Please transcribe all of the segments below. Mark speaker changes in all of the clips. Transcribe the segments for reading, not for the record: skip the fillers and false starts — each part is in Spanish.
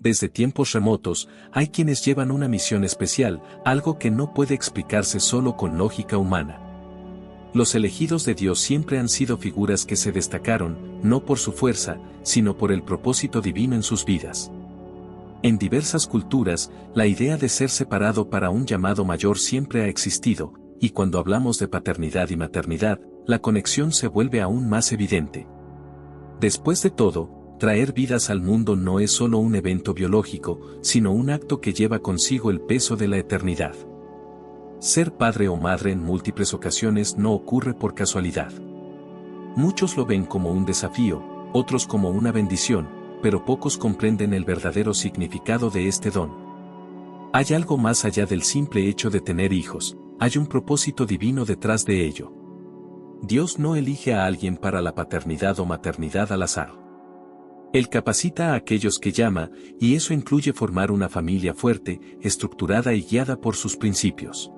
Speaker 1: Desde tiempos remotos, hay quienes llevan una misión especial, algo que no puede explicarse solo con lógica humana. Los elegidos de Dios siempre han sido figuras que se destacaron, no por su fuerza, sino por el propósito divino en sus vidas. En diversas culturas, la idea de ser separado para un llamado mayor siempre ha existido, y cuando hablamos de paternidad y maternidad, la conexión se vuelve aún más evidente. Después de todo, traer vidas al mundo no es solo un evento biológico, sino un acto que lleva consigo el peso de la eternidad. Ser padre o madre en múltiples ocasiones no ocurre por casualidad. Muchos lo ven como un desafío, otros como una bendición, pero pocos comprenden el verdadero significado de este don. Hay algo más allá del simple hecho de tener hijos, hay un propósito divino detrás de ello. Dios no elige a alguien para la paternidad o maternidad al azar. Él capacita a aquellos que llama, y eso incluye formar una familia fuerte, estructurada y guiada por sus principios.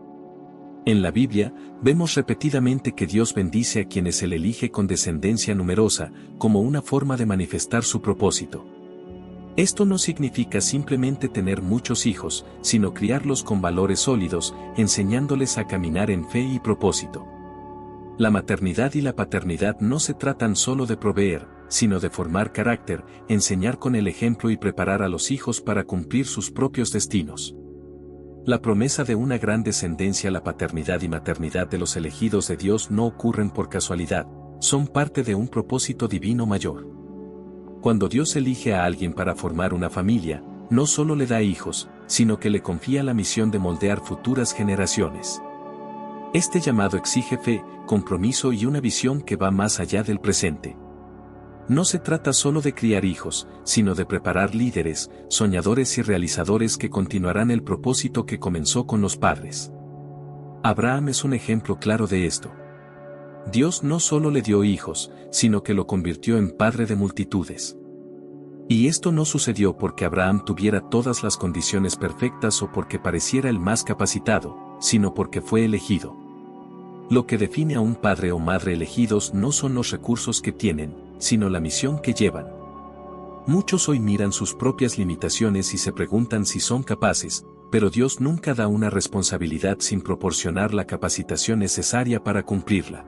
Speaker 1: En la Biblia, vemos repetidamente que Dios bendice a quienes Él elige con descendencia numerosa, como una forma de manifestar su propósito. Esto no significa simplemente tener muchos hijos, sino criarlos con valores sólidos, enseñándoles a caminar en fe y propósito. La maternidad y la paternidad no se tratan solo de proveer, sino de formar carácter, enseñar con el ejemplo y preparar a los hijos para cumplir sus propios destinos. La promesa de una gran descendencia. La paternidad y maternidad de los elegidos de Dios no ocurren por casualidad, son parte de un propósito divino mayor. Cuando Dios elige a alguien para formar una familia, no solo le da hijos, sino que le confía la misión de moldear futuras generaciones. Este llamado exige fe, compromiso y una visión que va más allá del presente. No se trata solo de criar hijos, sino de preparar líderes, soñadores y realizadores que continuarán el propósito que comenzó con los padres. Abraham es un ejemplo claro de esto. Dios no solo le dio hijos, sino que lo convirtió en padre de multitudes. Y esto no sucedió porque Abraham tuviera todas las condiciones perfectas o porque pareciera el más capacitado, sino porque fue elegido. Lo que define a un padre o madre elegidos no son los recursos que tienen, sino la misión que llevan. Muchos hoy miran sus propias limitaciones y se preguntan si son capaces, pero Dios nunca da una responsabilidad sin proporcionar la capacitación necesaria para cumplirla.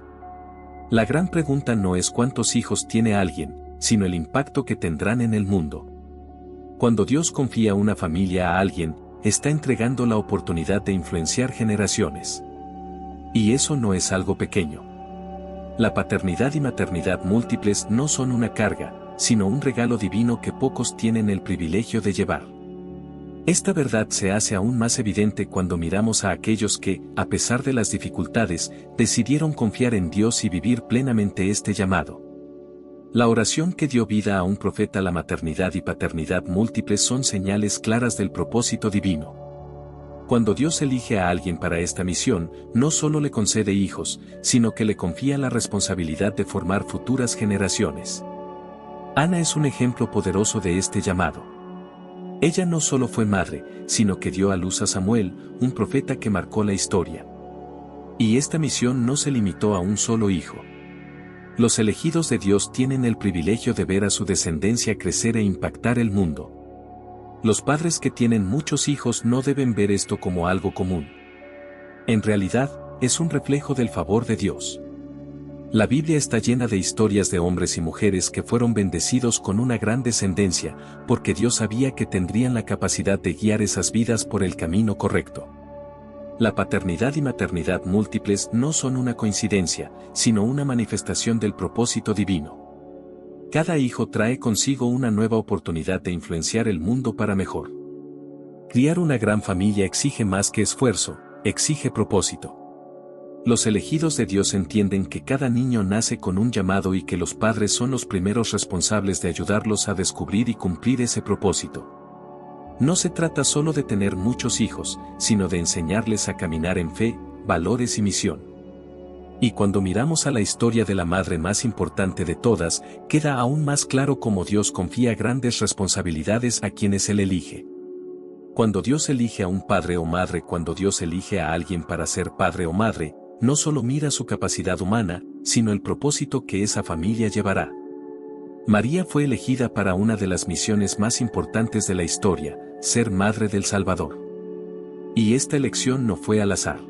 Speaker 1: La gran pregunta no es cuántos hijos tiene alguien, sino el impacto que tendrán en el mundo. Cuando Dios confía una familia a alguien, está entregando la oportunidad de influenciar generaciones. Y eso no es algo pequeño. La paternidad y maternidad múltiples no son una carga, sino un regalo divino que pocos tienen el privilegio de llevar. Esta verdad se hace aún más evidente cuando miramos a aquellos que, a pesar de las dificultades, decidieron confiar en Dios y vivir plenamente este llamado. La oración que dio vida a un profeta. La maternidad y paternidad múltiples son señales claras del propósito divino. Cuando Dios elige a alguien para esta misión, no solo le concede hijos, sino que le confía la responsabilidad de formar futuras generaciones. Ana es un ejemplo poderoso de este llamado. Ella no solo fue madre, sino que dio a luz a Samuel, un profeta que marcó la historia. Y esta misión no se limitó a un solo hijo. Los elegidos de Dios tienen el privilegio de ver a su descendencia crecer e impactar el mundo. Los padres que tienen muchos hijos no deben ver esto como algo común. En realidad, es un reflejo del favor de Dios. La Biblia está llena de historias de hombres y mujeres que fueron bendecidos con una gran descendencia, porque Dios sabía que tendrían la capacidad de guiar esas vidas por el camino correcto. La paternidad y maternidad múltiples no son una coincidencia, sino una manifestación del propósito divino. Cada hijo trae consigo una nueva oportunidad de influenciar el mundo para mejor. Criar una gran familia exige más que esfuerzo, exige propósito. Los elegidos de Dios entienden que cada niño nace con un llamado y que los padres son los primeros responsables de ayudarlos a descubrir y cumplir ese propósito. No se trata solo de tener muchos hijos, sino de enseñarles a caminar en fe, valores y misión. Y cuando miramos a la historia de la madre más importante de todas, queda aún más claro cómo Dios confía grandes responsabilidades a quienes Él elige. Cuando Dios elige a un padre o madre, cuando Dios elige a alguien para ser padre o madre, no solo mira su capacidad humana, sino el propósito que esa familia llevará. María fue elegida para una de las misiones más importantes de la historia, ser madre del Salvador. Y esta elección no fue al azar.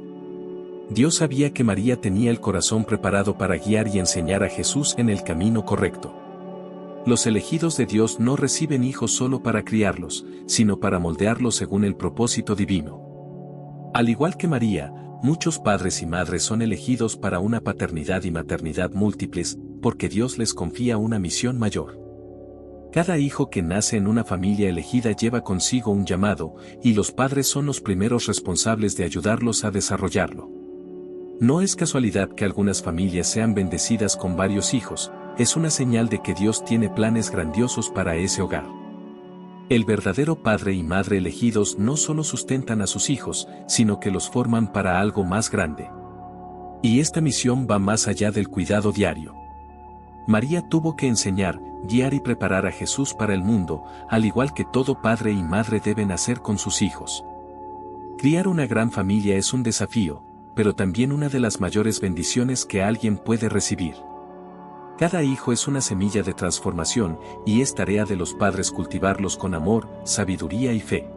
Speaker 1: Dios sabía que María tenía el corazón preparado para guiar y enseñar a Jesús en el camino correcto. Los elegidos de Dios no reciben hijos solo para criarlos, sino para moldearlos según el propósito divino. Al igual que María, muchos padres y madres son elegidos para una paternidad y maternidad múltiples, porque Dios les confía una misión mayor. Cada hijo que nace en una familia elegida lleva consigo un llamado, y los padres son los primeros responsables de ayudarlos a desarrollarlo. No es casualidad que algunas familias sean bendecidas con varios hijos, es una señal de que Dios tiene planes grandiosos para ese hogar. El verdadero padre y madre elegidos no solo sustentan a sus hijos, sino que los forman para algo más grande. Y esta misión va más allá del cuidado diario. María tuvo que enseñar, guiar y preparar a Jesús para el mundo, al igual que todo padre y madre deben hacer con sus hijos. Criar una gran familia es un desafío, pero también una de las mayores bendiciones que alguien puede recibir. Cada hijo es una semilla de transformación, y es tarea de los padres cultivarlos con amor, sabiduría y fe.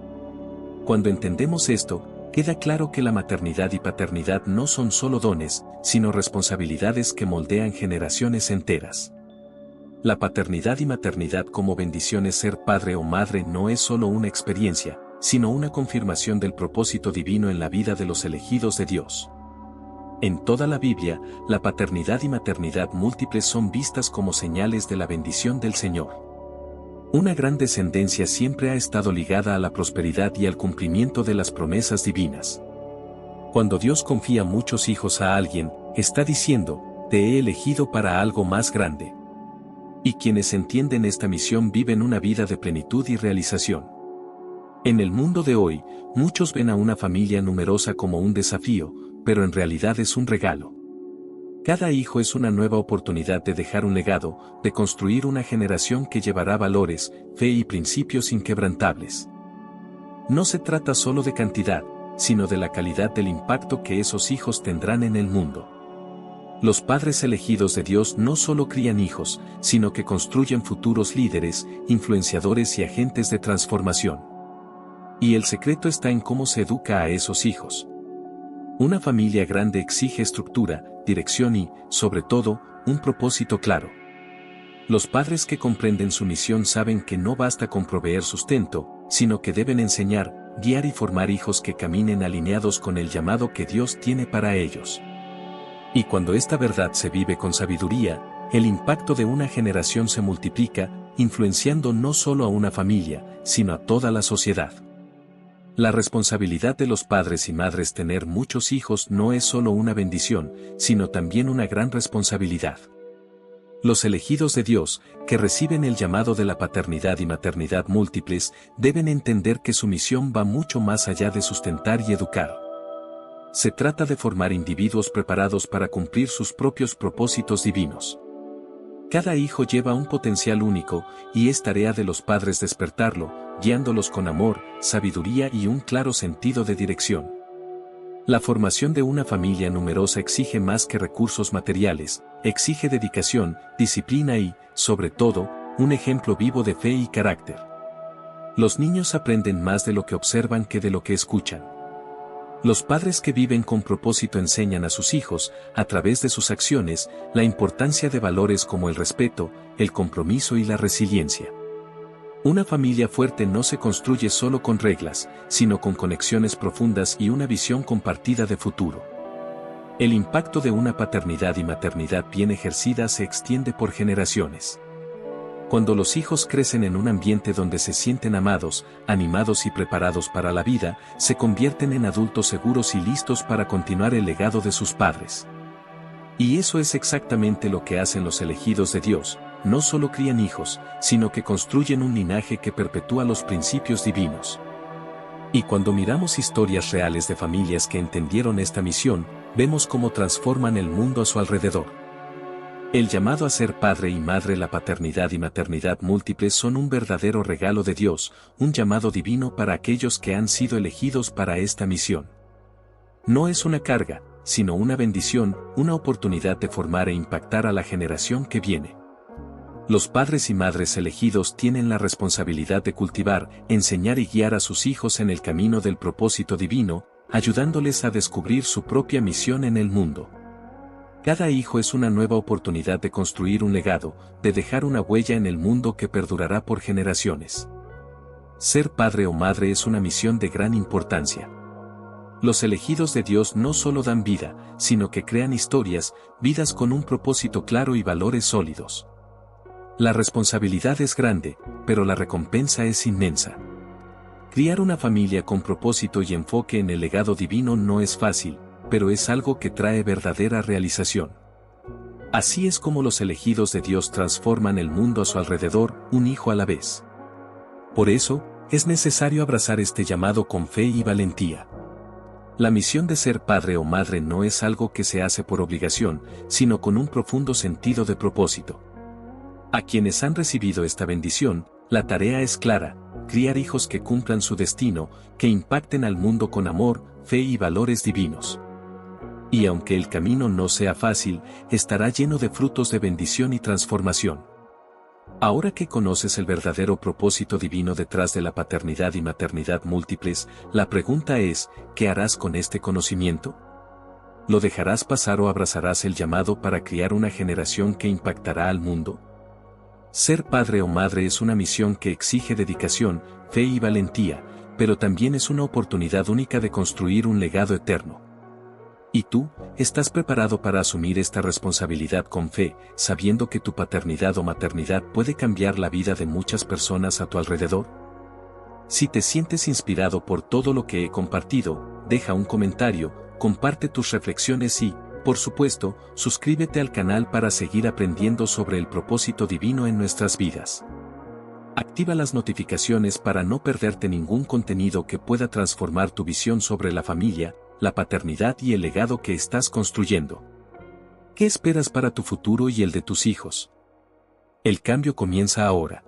Speaker 1: Cuando entendemos esto, queda claro que la maternidad y paternidad no son solo dones, sino responsabilidades que moldean generaciones enteras. La paternidad y maternidad como bendiciones. Ser padre o madre no es solo una experiencia, sino una confirmación del propósito divino en la vida de los elegidos de Dios. En toda la Biblia, la paternidad y maternidad múltiples son vistas como señales de la bendición del Señor. Una gran descendencia siempre ha estado ligada a la prosperidad y al cumplimiento de las promesas divinas. Cuando Dios confía muchos hijos a alguien, está diciendo, te he elegido para algo más grande. Y quienes entienden esta misión viven una vida de plenitud y realización. En el mundo de hoy, muchos ven a una familia numerosa como un desafío, pero en realidad es un regalo. Cada hijo es una nueva oportunidad de dejar un legado, de construir una generación que llevará valores, fe y principios inquebrantables. No se trata solo de cantidad, sino de la calidad del impacto que esos hijos tendrán en el mundo. Los padres elegidos de Dios no solo crían hijos, sino que construyen futuros líderes, influenciadores y agentes de transformación. Y el secreto está en cómo se educa a esos hijos. Una familia grande exige estructura, dirección y, sobre todo, un propósito claro. Los padres que comprenden su misión saben que no basta con proveer sustento, sino que deben enseñar, guiar y formar hijos que caminen alineados con el llamado que Dios tiene para ellos. Y cuando esta verdad se vive con sabiduría, el impacto de una generación se multiplica, influenciando no solo a una familia, sino a toda la sociedad. La responsabilidad de los padres y madres tener muchos hijos no es solo una bendición, sino también una gran responsabilidad. Los elegidos de Dios, que reciben el llamado de la paternidad y maternidad múltiples, deben entender que su misión va mucho más allá de sustentar y educar. Se trata de formar individuos preparados para cumplir sus propios propósitos divinos. Cada hijo lleva un potencial único, y es tarea de los padres despertarlo, guiándolos con amor, sabiduría y un claro sentido de dirección. La formación de una familia numerosa exige más que recursos materiales, exige dedicación, disciplina y, sobre todo, un ejemplo vivo de fe y carácter. Los niños aprenden más de lo que observan que de lo que escuchan. Los padres que viven con propósito enseñan a sus hijos, a través de sus acciones, la importancia de valores como el respeto, el compromiso y la resiliencia. Una familia fuerte no se construye solo con reglas, sino con conexiones profundas y una visión compartida de futuro. El impacto de una paternidad y maternidad bien ejercida se extiende por generaciones. Cuando los hijos crecen en un ambiente donde se sienten amados, animados y preparados para la vida, se convierten en adultos seguros y listos para continuar el legado de sus padres. Y eso es exactamente lo que hacen los elegidos de Dios, no solo crían hijos, sino que construyen un linaje que perpetúa los principios divinos. Y cuando miramos historias reales de familias que entendieron esta misión, vemos cómo transforman el mundo a su alrededor. El llamado a ser padre y madre, la paternidad y maternidad múltiples son un verdadero regalo de Dios, un llamado divino para aquellos que han sido elegidos para esta misión. No es una carga, sino una bendición, una oportunidad de formar e impactar a la generación que viene. Los padres y madres elegidos tienen la responsabilidad de cultivar, enseñar y guiar a sus hijos en el camino del propósito divino, ayudándoles a descubrir su propia misión en el mundo. Cada hijo es una nueva oportunidad de construir un legado, de dejar una huella en el mundo que perdurará por generaciones. Ser padre o madre es una misión de gran importancia. Los elegidos de Dios no solo dan vida, sino que crean historias, vidas con un propósito claro y valores sólidos. La responsabilidad es grande, pero la recompensa es inmensa. Criar una familia con propósito y enfoque en el legado divino no es fácil, pero es algo que trae verdadera realización. Así es como los elegidos de Dios transforman el mundo a su alrededor, un hijo a la vez. Por eso, es necesario abrazar este llamado con fe y valentía. La misión de ser padre o madre no es algo que se hace por obligación, sino con un profundo sentido de propósito. A quienes han recibido esta bendición, la tarea es clara: criar hijos que cumplan su destino, que impacten al mundo con amor, fe y valores divinos. Y aunque el camino no sea fácil, estará lleno de frutos de bendición y transformación. Ahora que conoces el verdadero propósito divino detrás de la paternidad y maternidad múltiples, la pregunta es, ¿qué harás con este conocimiento? ¿Lo dejarás pasar o abrazarás el llamado para criar una generación que impactará al mundo? Ser padre o madre es una misión que exige dedicación, fe y valentía, pero también es una oportunidad única de construir un legado eterno. ¿Y tú, estás preparado para asumir esta responsabilidad con fe, sabiendo que tu paternidad o maternidad puede cambiar la vida de muchas personas a tu alrededor? Si te sientes inspirado por todo lo que he compartido, deja un comentario, comparte tus reflexiones y, por supuesto, suscríbete al canal para seguir aprendiendo sobre el propósito divino en nuestras vidas. Activa las notificaciones para no perderte ningún contenido que pueda transformar tu visión sobre la familia, la paternidad y el legado que estás construyendo. ¿Qué esperas para tu futuro y el de tus hijos? El cambio comienza ahora.